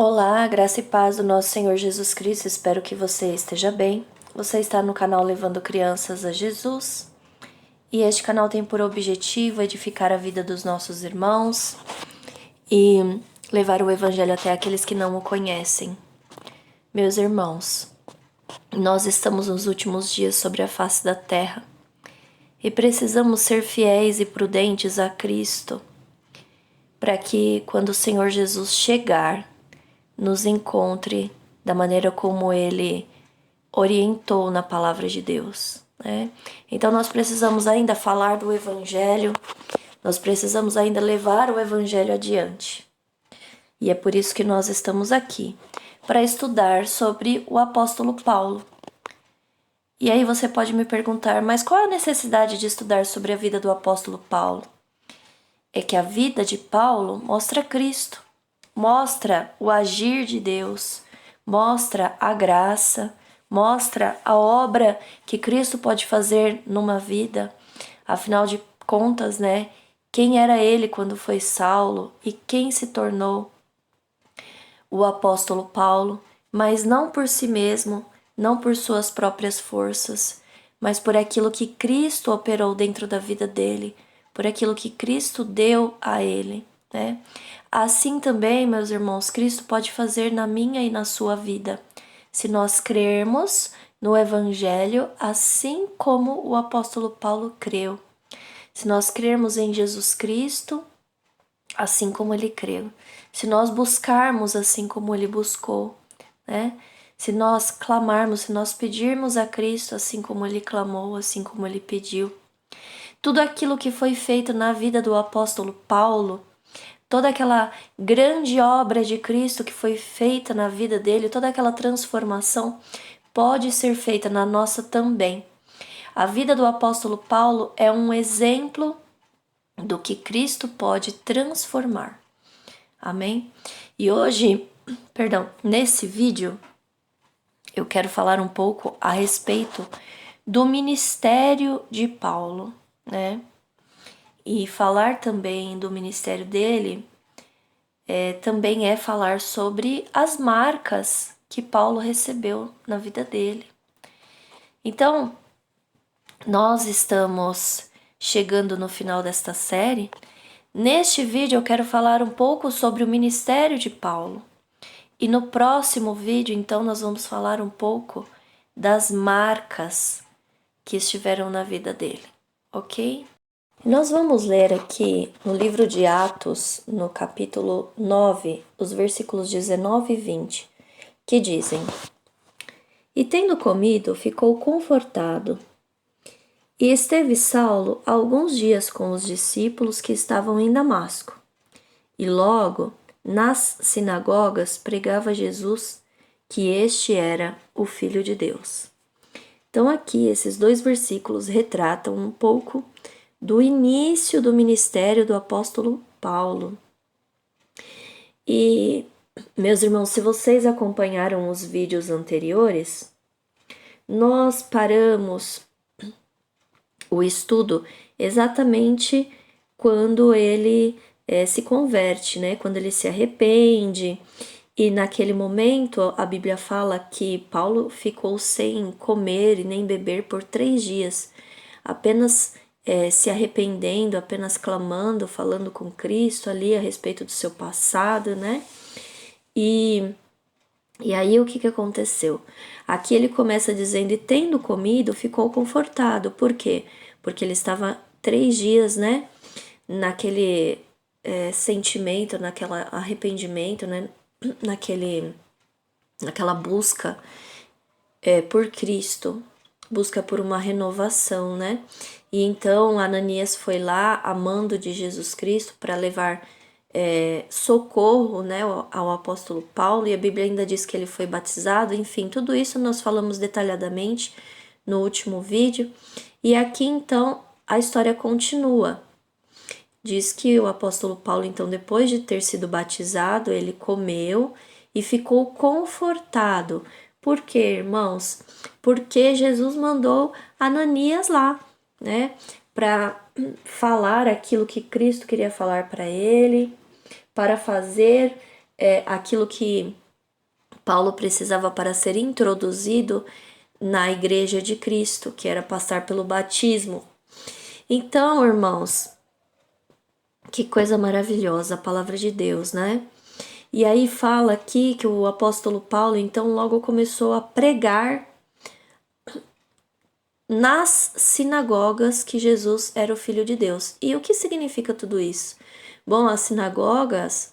Olá, graça e paz do nosso Senhor Jesus Cristo, espero que você esteja bem. Você está no canal Levando Crianças a Jesus e este canal tem por objetivo edificar a vida dos nossos irmãos e levar o Evangelho até aqueles que não o conhecem. Meus irmãos, nós estamos nos últimos dias sobre a face da terra e precisamos ser fiéis e prudentes a Cristo para que, quando o Senhor Jesus chegar, nos encontre da maneira como Ele orientou na palavra de Deus, né? Então nós precisamos ainda falar do Evangelho, nós precisamos ainda levar o Evangelho adiante. E é por isso que nós estamos aqui, para estudar sobre o apóstolo Paulo. E aí você pode me perguntar, mas qual a necessidade de estudar sobre a vida do apóstolo Paulo? É que a vida de Paulo mostra Cristo, mostra o agir de Deus, mostra a graça, mostra a obra que Cristo pode fazer numa vida. Afinal de contas, né? Quem era ele quando foi Saulo e quem se tornou o apóstolo Paulo, mas não por si mesmo, não por suas próprias forças, mas por aquilo que Cristo operou dentro da vida dele, por aquilo que Cristo deu a ele, né? Assim também, meus irmãos, Cristo pode fazer na minha e na sua vida, se nós crermos no Evangelho, assim como o apóstolo Paulo creu. Se nós crermos em Jesus Cristo, assim como ele creu. Se nós buscarmos assim como ele buscou, né? Se nós clamarmos, se nós pedirmos a Cristo assim como ele clamou, assim como ele pediu. Tudo aquilo que foi feito na vida do apóstolo Paulo, toda aquela grande obra de Cristo que foi feita na vida dele, toda aquela transformação pode ser feita na nossa também. A vida do apóstolo Paulo é um exemplo do que Cristo pode transformar. Amém? E hoje, nesse vídeo, eu quero falar um pouco a respeito do ministério de Paulo, né? E falar também do ministério dele também é falar sobre as marcas que Paulo recebeu na vida dele. Então, nós estamos chegando no final desta série. Neste vídeo eu quero falar um pouco sobre o ministério de Paulo. E no próximo vídeo, então, nós vamos falar um pouco das marcas que estiveram na vida dele, ok? Nós vamos ler aqui no livro de Atos, no capítulo 9, os versículos 19 e 20, que dizem: E tendo comido, ficou confortado. E esteve Saulo alguns dias com os discípulos que estavam em Damasco. E logo, nas sinagogas, pregava Jesus que este era o Filho de Deus. Então aqui, esses dois versículos retratam um pouco do início do ministério do apóstolo Paulo. E, meus irmãos, se vocês acompanharam os vídeos anteriores, nós paramos o estudo exatamente quando ele se converte, né? Quando ele se arrepende. E naquele momento a Bíblia fala que Paulo ficou sem comer e nem beber por 3 dias, apenas se arrependendo, apenas clamando, falando com Cristo ali a respeito do seu passado, né? E aí o que aconteceu? Aqui ele começa dizendo, e tendo comido, ficou confortado. Por quê? Porque ele estava 3 dias, né? Naquele sentimento, naquele arrependimento, né? Naquela busca por Cristo, busca por uma renovação, né? E então Ananias foi lá, amando de Jesus Cristo, para levar socorro, né, ao apóstolo Paulo, e a Bíblia ainda diz que ele foi batizado. Enfim, tudo isso nós falamos detalhadamente no último vídeo. E aqui então a história continua. Diz que o apóstolo Paulo, então, depois de ter sido batizado, ele comeu e ficou confortado. Por quê, irmãos? Porque Jesus mandou Ananias lá, né, para falar aquilo que Cristo queria falar para ele, para fazer aquilo que Paulo precisava para ser introduzido na igreja de Cristo, que era passar pelo batismo. Então, irmãos, que coisa maravilhosa a palavra de Deus, né? E aí fala aqui que o apóstolo Paulo, então, logo começou a pregar nas sinagogas que Jesus era o Filho de Deus. E o que significa tudo isso? Bom, as sinagogas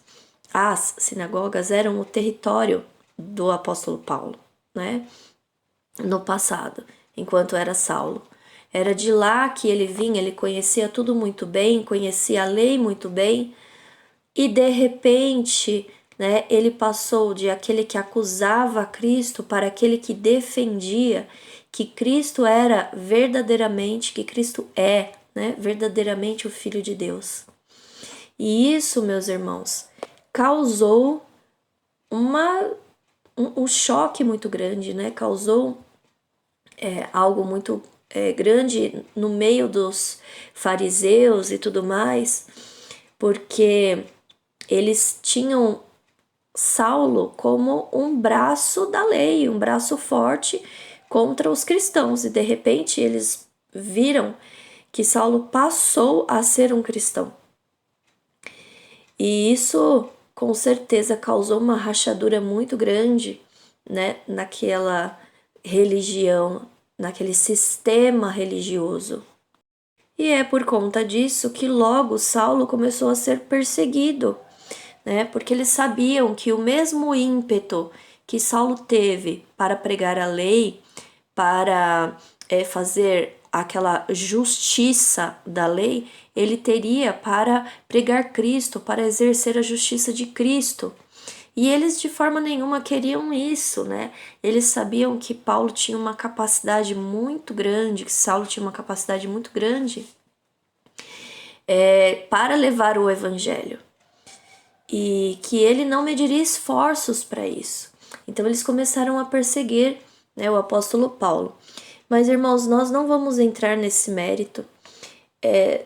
eram o território do apóstolo Paulo, né? No passado, enquanto era Saulo. Era de lá que ele vinha, ele conhecia tudo muito bem, conhecia a lei muito bem, e de repente, né, ele passou de aquele que acusava Cristo para aquele que defendia que Cristo era verdadeiramente, que Cristo é, né, verdadeiramente o Filho de Deus. E isso, meus irmãos, causou um choque muito grande, né? Causou algo muito grande no meio dos fariseus e tudo mais, porque eles tinham Saulo como um braço da lei, um braço forte contra os cristãos, e de repente eles viram que Saulo passou a ser um cristão. E isso com certeza causou uma rachadura muito grande, né, naquela religião, naquele sistema religioso. E é por conta disso que logo Saulo começou a ser perseguido, né? Porque eles sabiam que o mesmo ímpeto que Saulo teve para pregar a lei, para fazer aquela justiça da lei, ele teria para pregar Cristo, para exercer a justiça de Cristo. E eles de forma nenhuma queriam isso, né? Eles sabiam que Paulo tinha uma capacidade muito grande, que Saulo tinha uma capacidade muito grande para levar o evangelho. E que ele não mediria esforços para isso. Então eles começaram a perseguir, né, o apóstolo Paulo. Mas, irmãos, nós não vamos entrar nesse mérito.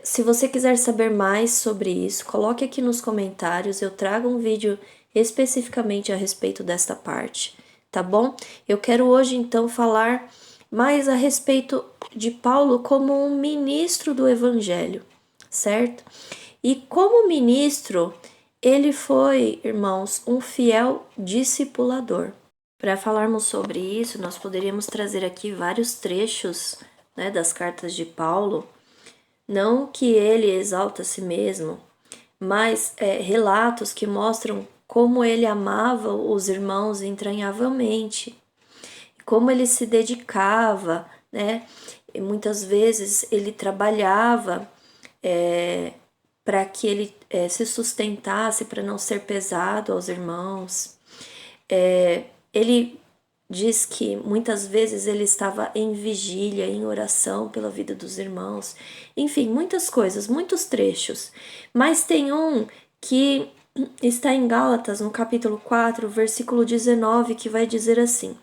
Se você quiser saber mais sobre isso, coloque aqui nos comentários. Eu trago um vídeo especificamente a respeito desta parte, tá bom? Eu quero hoje, então, falar mais a respeito de Paulo como um ministro do Evangelho, certo? E como ministro, ele foi, irmãos, um fiel discipulador. Para falarmos sobre isso, nós poderíamos trazer aqui vários trechos, né, das cartas de Paulo. Não que ele exalta a si mesmo, mas relatos que mostram como ele amava os irmãos entranhavelmente, como ele se dedicava, né? E muitas vezes ele trabalhava para que ele se sustentasse, para não ser pesado aos irmãos. Ele diz que muitas vezes ele estava em vigília, em oração pela vida dos irmãos. Enfim, muitas coisas, muitos trechos. Mas tem um que está em Gálatas, no capítulo 4, versículo 19, que vai dizer assim: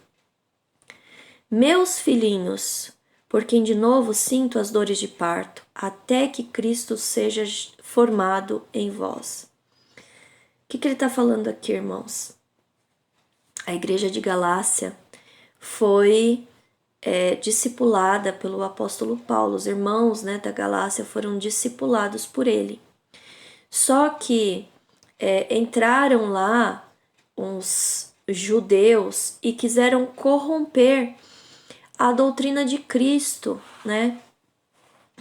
Meus filhinhos, por quem de novo sinto as dores de parto, até que Cristo seja formado em vós. O que ele está falando aqui, irmãos? A igreja de Galácia foi discipulada pelo apóstolo Paulo. Os irmãos, né, da Galácia foram discipulados por ele. Só que entraram lá uns judeus e quiseram corromper a doutrina de Cristo, né?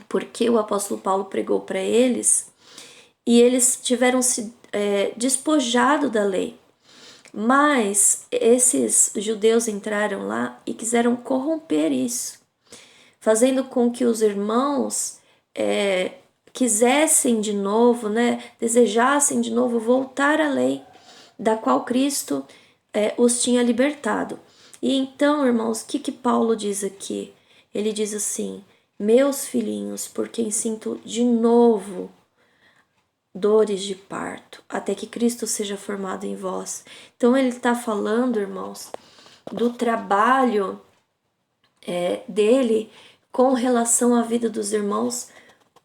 Porque o apóstolo Paulo pregou para eles e eles tiveram se despojado da lei. Mas esses judeus entraram lá e quiseram corromper isso, fazendo com que os irmãos quisessem de novo, né, desejassem de novo voltar à lei da qual Cristo os tinha libertado. E então, irmãos, o que Paulo diz aqui? Ele diz assim: meus filhinhos, por quem sinto de novo dores de parto, até que Cristo seja formado em vós. Então ele está falando, irmãos, do trabalho dele com relação à vida dos irmãos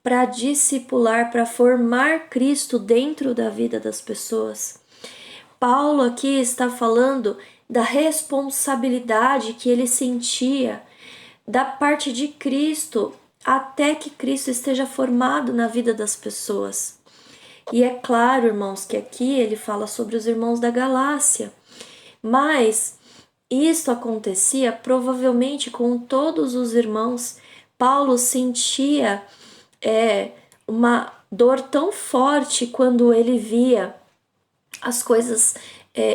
para discipular, para formar Cristo dentro da vida das pessoas. Paulo aqui está falando da responsabilidade que ele sentia da parte de Cristo até que Cristo esteja formado na vida das pessoas. E é claro, irmãos, que aqui ele fala sobre os irmãos da Galácia, mas isso acontecia provavelmente com todos os irmãos. Paulo sentia uma dor tão forte quando ele via as coisas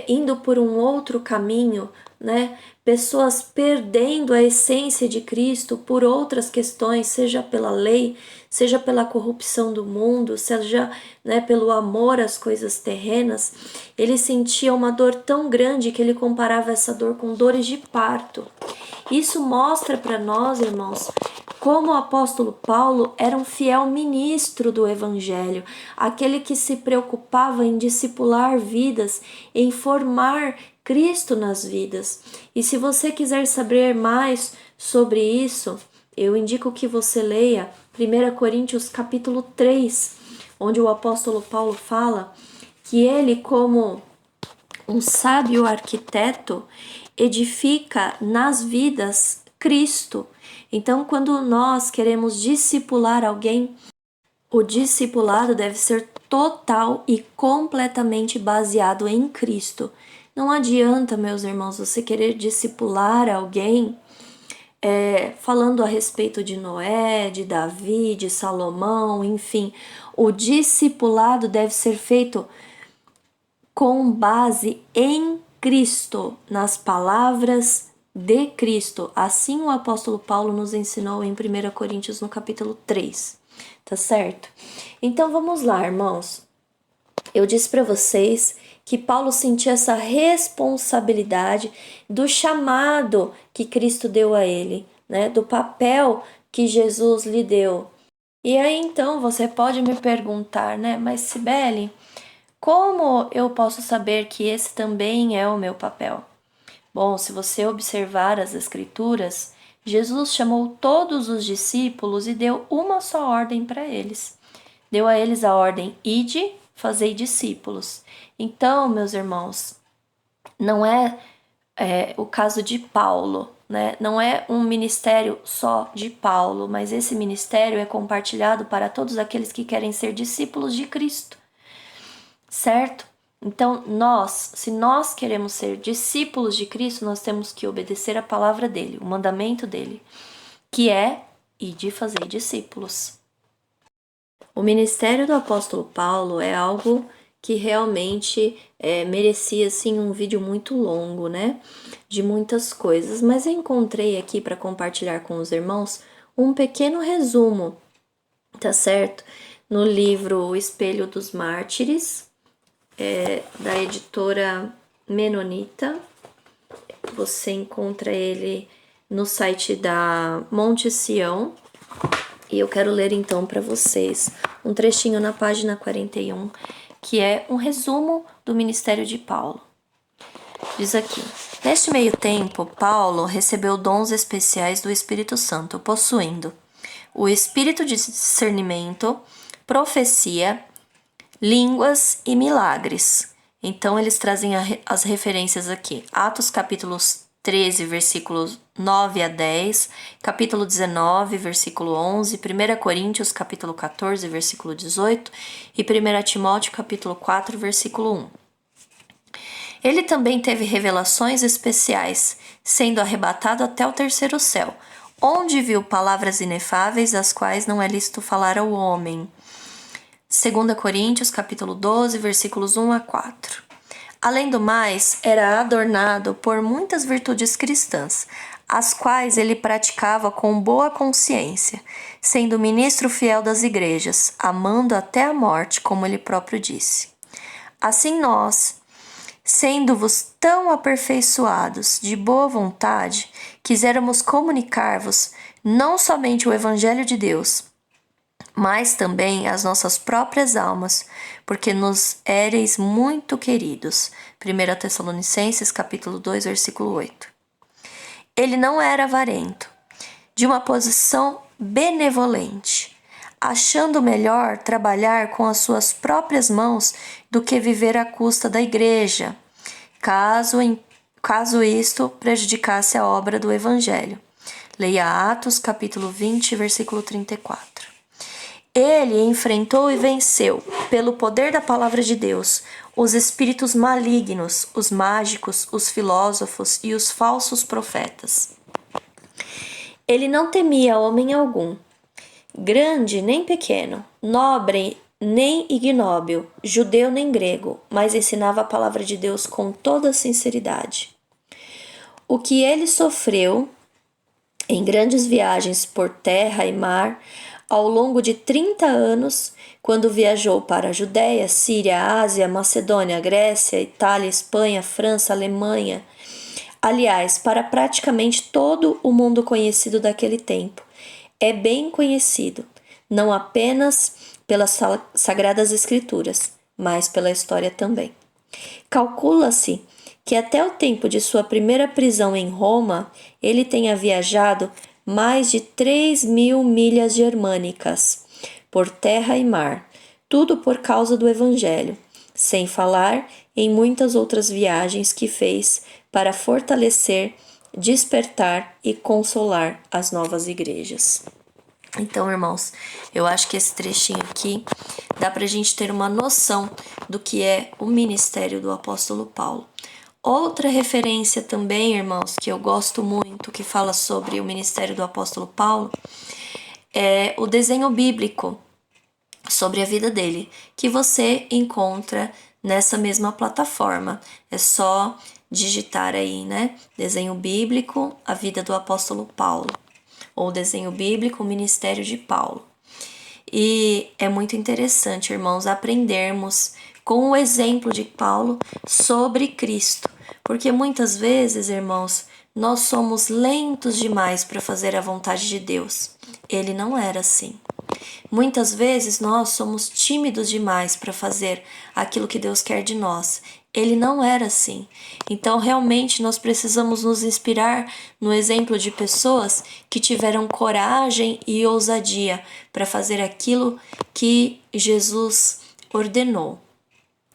indo por um outro caminho, né? Pessoas perdendo a essência de Cristo por outras questões, seja pela lei, seja pela corrupção do mundo, seja, né, pelo amor às coisas terrenas. Ele sentia uma dor tão grande que ele comparava essa dor com dores de parto. Isso mostra para nós, irmãos, como o apóstolo Paulo era um fiel ministro do Evangelho, aquele que se preocupava em discipular vidas, em formar Cristo nas vidas. E se você quiser saber mais sobre isso, eu indico que você leia 1 Coríntios capítulo 3, onde o apóstolo Paulo fala que ele, como um sábio arquiteto, edifica nas vidas Cristo. Então, quando nós queremos discipular alguém, o discipulado deve ser total e completamente baseado em Cristo. Não adianta, meus irmãos, você querer discipular alguém falando a respeito de Noé, de Davi, de Salomão, enfim. O discipulado deve ser feito com base em Cristo, nas palavras de Cristo. Assim o apóstolo Paulo nos ensinou em 1 Coríntios no capítulo 3, tá certo? Então vamos lá, irmãos. Eu disse para vocês que Paulo sentia essa responsabilidade do chamado que Cristo deu a ele, né? Do papel que Jesus lhe deu. E aí então você pode me perguntar, né? Mas Cibele, como eu posso saber que esse também é o meu papel? Bom, se você observar as Escrituras, Jesus chamou todos os discípulos e deu uma só ordem para eles. Deu a eles a ordem: ide, fazei discípulos. Então, meus irmãos, não é o caso de Paulo, né? Não é um ministério só de Paulo, mas esse ministério é compartilhado para todos aqueles que querem ser discípulos de Cristo, certo? Então, se nós queremos ser discípulos de Cristo, nós temos que obedecer a palavra dele, o mandamento dele, que é ide fazer discípulos. O ministério do apóstolo Paulo é algo que realmente merecia assim um vídeo muito longo, né? De muitas coisas, mas eu encontrei aqui para compartilhar com os irmãos um pequeno resumo, tá certo? No livro O Espelho dos Mártires, da editora Menonita. Você encontra ele no site da Monte Sião. E eu quero ler então para vocês um trechinho na página 41, que é um resumo do ministério de Paulo. Diz aqui: neste meio tempo, Paulo recebeu dons especiais do Espírito Santo, possuindo o espírito de discernimento, profecia, línguas e milagres. Então eles trazem as referências aqui: Atos capítulos 13, versículos 9 a 10, capítulo 19, versículo 11, 1 Coríntios, capítulo 14, versículo 18 e 1 Timóteo, capítulo 4, versículo 1. Ele também teve revelações especiais, sendo arrebatado até o terceiro céu, onde viu palavras inefáveis, das quais não é lícito falar ao homem. 2 Coríntios, capítulo 12, versículos 1 a 4. Além do mais, era adornado por muitas virtudes cristãs, as quais ele praticava com boa consciência, sendo ministro fiel das igrejas, amando até a morte, como ele próprio disse. Assim nós, sendo-vos tão aperfeiçoados de boa vontade, quiséramos comunicar-vos não somente o Evangelho de Deus, mas também as nossas próprias almas, porque nos éreis muito queridos. 1 Tessalonicenses, capítulo 2, versículo 8. Ele não era avarento, de uma posição benevolente, achando melhor trabalhar com as suas próprias mãos do que viver à custa da igreja, caso isto prejudicasse a obra do Evangelho. Leia Atos, capítulo 20, versículo 34. Ele enfrentou e venceu, pelo poder da palavra de Deus, os espíritos malignos, os mágicos, os filósofos e os falsos profetas. Ele não temia homem algum, grande nem pequeno, nobre nem ignóbil, judeu nem grego, mas ensinava a palavra de Deus com toda sinceridade. O que ele sofreu em grandes viagens por terra e mar, ao longo de 30 anos, quando viajou para a Judéia, Síria, Ásia, Macedônia, Grécia, Itália, Espanha, França, Alemanha, aliás, para praticamente todo o mundo conhecido daquele tempo. É bem conhecido, não apenas pelas Sagradas Escrituras, mas pela história também. Calcula-se que até o tempo de sua primeira prisão em Roma, ele tenha viajado mais de 3.000 milhas germânicas, por terra e mar, tudo por causa do Evangelho, sem falar em muitas outras viagens que fez para fortalecer, despertar e consolar as novas igrejas. Então, irmãos, eu acho que esse trechinho aqui dá pra gente ter uma noção do que é o ministério do apóstolo Paulo. Outra referência também, irmãos, que eu gosto muito, que fala sobre o ministério do apóstolo Paulo, é o desenho bíblico sobre a vida dele, que você encontra nessa mesma plataforma. É só digitar aí, né? Desenho bíblico, a vida do apóstolo Paulo, ou desenho bíblico, o ministério de Paulo. E é muito interessante, irmãos, aprendermos com o exemplo de Paulo sobre Cristo, porque muitas vezes, irmãos, nós somos lentos demais para fazer a vontade de Deus. Ele não era assim. Muitas vezes nós somos tímidos demais para fazer aquilo que Deus quer de nós. Ele não era assim. Então, realmente, nós precisamos nos inspirar no exemplo de pessoas que tiveram coragem e ousadia para fazer aquilo que Jesus ordenou.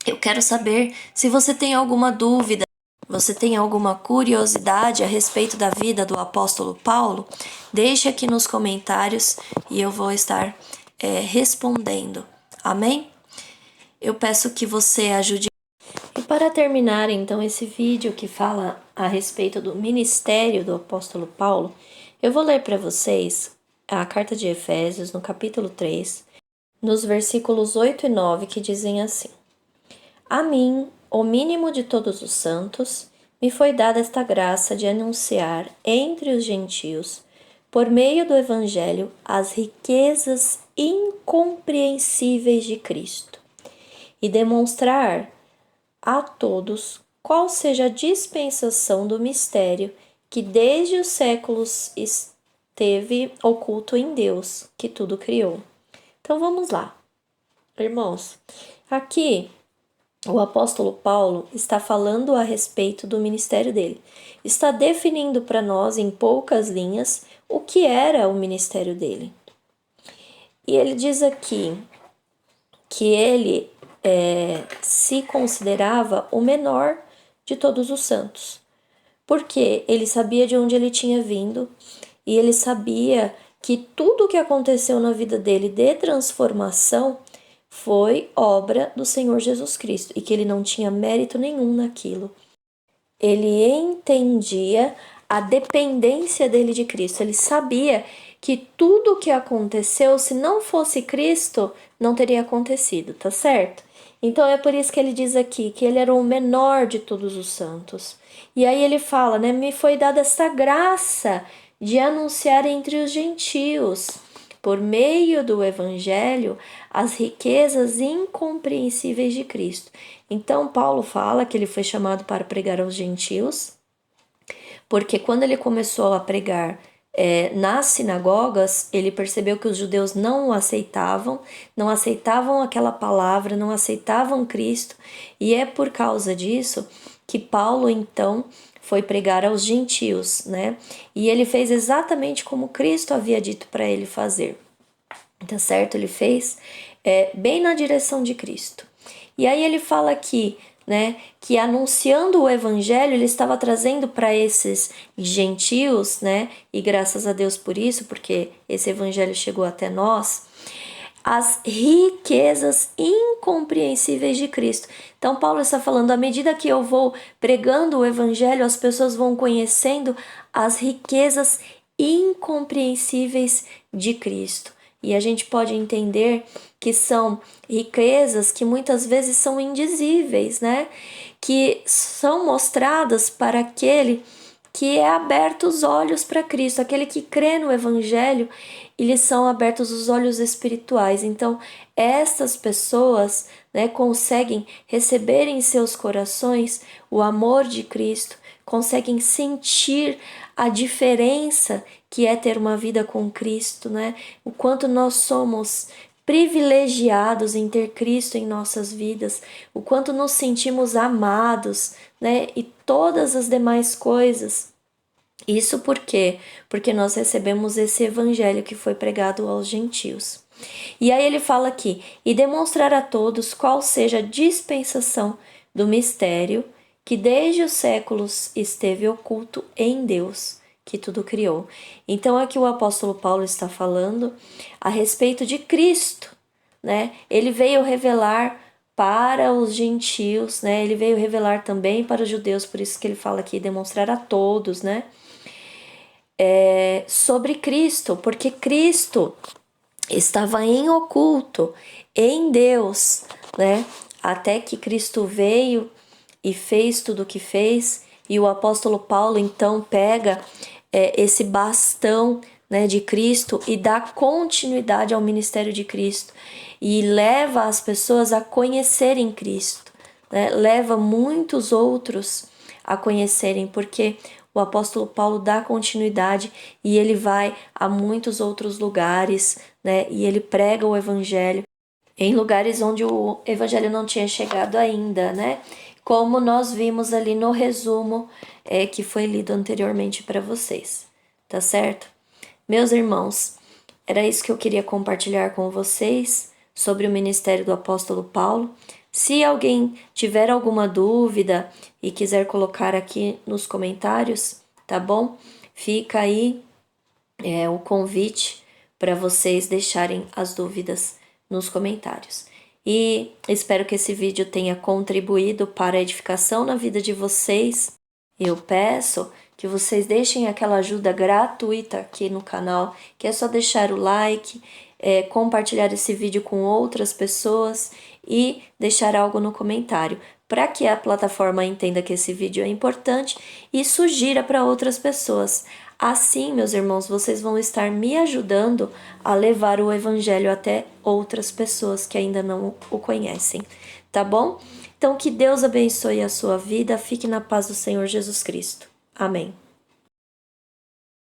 Eu quero saber se você tem alguma dúvida, você tem alguma curiosidade a respeito da vida do apóstolo Paulo, deixe aqui nos comentários e eu vou estar respondendo. Amém? Eu peço que você ajude. E para terminar, então, esse vídeo que fala a respeito do ministério do apóstolo Paulo, eu vou ler para vocês a carta de Efésios, no capítulo 3, nos versículos 8 e 9, que dizem assim: A mim, o mínimo de todos os santos, me foi dada esta graça de anunciar entre os gentios, por meio do Evangelho, as riquezas incompreensíveis de Cristo, e demonstrar a todos qual seja a dispensação do mistério que desde os séculos esteve oculto em Deus, que tudo criou. Então vamos lá, irmãos. Aqui o apóstolo Paulo está falando a respeito do ministério dele. Está definindo para nós, em poucas linhas, o que era o ministério dele. E ele diz aqui que ele se considerava o menor de todos os santos, porque ele sabia de onde ele tinha vindo e ele sabia que tudo o que aconteceu na vida dele de transformação foi obra do Senhor Jesus Cristo e que ele não tinha mérito nenhum naquilo. Ele entendia a dependência dele de Cristo. Ele sabia que tudo o que aconteceu, se não fosse Cristo, não teria acontecido, tá certo? Então é por isso que ele diz aqui que ele era o menor de todos os santos. E aí ele fala, né? Me foi dada essa graça de anunciar entre os gentios, por meio do Evangelho, as riquezas incompreensíveis de Cristo. Então Paulo fala que ele foi chamado para pregar aos gentios, porque quando ele começou a pregar nas sinagogas, ele percebeu que os judeus não o aceitavam, não aceitavam aquela palavra, não aceitavam Cristo, e é por causa disso que Paulo então foi pregar aos gentios, né? E ele fez exatamente como Cristo havia dito para ele fazer. tá certo? Ele fez bem na direção de Cristo. E aí ele fala aqui, né, que anunciando o evangelho, ele estava trazendo para esses gentios, né, e graças a Deus por isso, porque esse evangelho chegou até nós, as riquezas incompreensíveis de Cristo. Então Paulo está falando, à medida que eu vou pregando o evangelho, as pessoas vão conhecendo as riquezas incompreensíveis de Cristo. E a gente pode entender que são riquezas que muitas vezes são indizíveis, né? Que são mostradas para aquele que é aberto os olhos para Cristo, aquele que crê no Evangelho, eles são abertos os olhos espirituais. Então, essas pessoas, né, conseguem receber em seus corações o amor de Cristo, conseguem sentir a diferença que é ter uma vida com Cristo, né? O quanto nós somos privilegiados em ter Cristo em nossas vidas, o quanto nos sentimos amados, né? E todas as demais coisas. Isso por quê? Porque nós recebemos esse evangelho que foi pregado aos gentios. E aí ele fala aqui: e demonstrar a todos qual seja a dispensação do mistério que desde os séculos esteve oculto em Deus, que tudo criou. Então aqui o apóstolo Paulo está falando a respeito de Cristo, né? Ele veio revelar para os gentios, né? Ele veio revelar também para os judeus, por isso que ele fala aqui demonstrar a todos, né? Sobre Cristo, porque Cristo estava em oculto em Deus, né? Até que Cristo veio e fez tudo o que fez, e o apóstolo Paulo então pega esse bastão, né, de Cristo e dá continuidade ao ministério de Cristo e leva as pessoas a conhecerem Cristo, né? Leva muitos outros a conhecerem, porque o apóstolo Paulo dá continuidade e ele vai a muitos outros lugares, né? E ele prega o evangelho em lugares onde o evangelho não tinha chegado ainda, né? Como nós vimos ali no resumo que foi lido anteriormente para vocês, tá certo? Meus irmãos, era isso que eu queria compartilhar com vocês sobre o ministério do apóstolo Paulo. Se alguém tiver alguma dúvida e quiser colocar aqui nos comentários, tá bom? Fica aí o convite para vocês deixarem as dúvidas nos comentários. E espero que esse vídeo tenha contribuído para a edificação na vida de vocês. Eu peço que vocês deixem aquela ajuda gratuita aqui no canal, que é só deixar o like, compartilhar esse vídeo com outras pessoas e deixar algo no comentário, para que a plataforma entenda que esse vídeo é importante e sugira para outras pessoas. Assim, meus irmãos, vocês vão estar me ajudando a levar o evangelho até outras pessoas que ainda não o conhecem, tá bom? Então, que Deus abençoe a sua vida, fique na paz do Senhor Jesus Cristo. Amém.